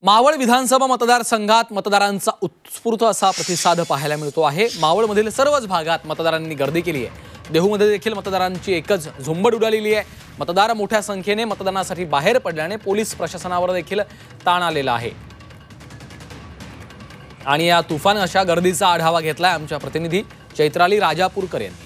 मावळ विधानसभा मतदारसंघात मतदारांचा उत्स्फूर्त असा प्रतिसाद पाहायला मिळतो आहे। मावळमधील सर्वच भागात मतदारांनी गर्दी केली आहे। देहूमध्ये देखील मतदारांची एकच झुंबड उडालेली आहे। मतदार मोठ्या संख्येने मतदानासाठी बाहेर पडल्याने पोलीस प्रशासनावर देखील ताण आलेला आहे। आणि या तुफान अशा गर्दीचा आढावा घेतलाय आमच्या प्रतिनिधी चैत्राली राजापूरकर यांनी।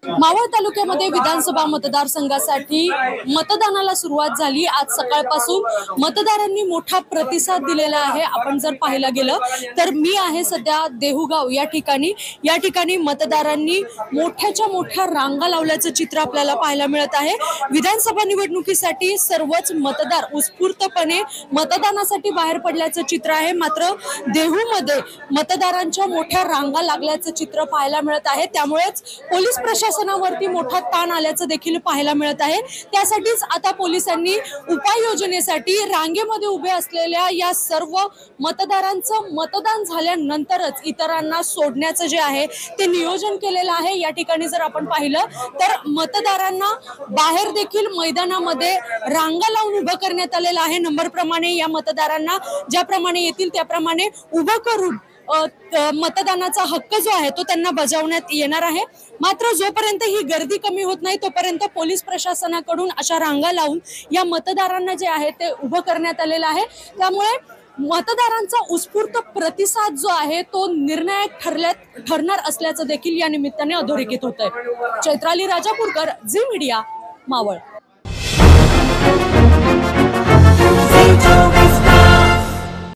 मावळ तालुक्यामध्ये विधानसभा मतदारसंघासाठी मतदानाला सुरुवात झाली। आज सकाळपासून मतदारांनी मोठा प्रतिसाद दिलेला आहे। आपण जर पाहायला गेलं तर मी आहे सध्या देहूगाव या ठिकाणी मतदारांनी मोठ्याच्या मोठ्या रांगा लावल्याचं चित्र आपल्याला पाहायला मिळत आहे। विधानसभा निवडणुकीसाठी सर्वच मतदार उत्स्फूर्तपणे मतदानासाठी बाहेर पडल्याचं चित्र आहे। मात्र देहूमध्ये मतदारांच्या मोठ्या रांगा लागल्याचं चित्र पाहायला मिळत आहे। त्यामुळेच पोलीस प्रशासनावरती मोठा ताण आल्याचं देखील पाहायला मिळत आहे। त्यासाठीच आता पोलिसांनी उपाययोजनेसाठी रांगेमध्ये उभे असलेल्या या सर्व मतदारांचं मतदान झाल्यानंतरच इतरांना सोडण्याचं जे आहे ते नियोजन केलेलं आहे। या ठिकाणी जर आपण पाहिलं तर मतदारांना बाहेर देखील मैदानामध्ये रांगा लावून उभं करण्यात आलेलं आहे। नंबरप्रमाणे या मतदारांना ज्याप्रमाणे येतील त्याप्रमाणे उभं करून मतदानाचा हक्क जो आहे तो त्यांना बजावण्यात येणार आहे। मात्र जोपर्यंत ही गर्दी कमी होत नाही तोपर्यंत पोलीस प्रशासनाकडून अशा रांगा लावून या मतदारांना जे आहे ते उभं करण्यात आलेलं आहे। त्यामुळे मतदारांचा उत्स्फूर्त प्रतिसाद जो आहे तो निर्णायक ठरणार असल्याचं देखील या निमित्ताने अधोरेखित होतंय। चैत्राली राजापूरकर, झी मीडिया, मावळ।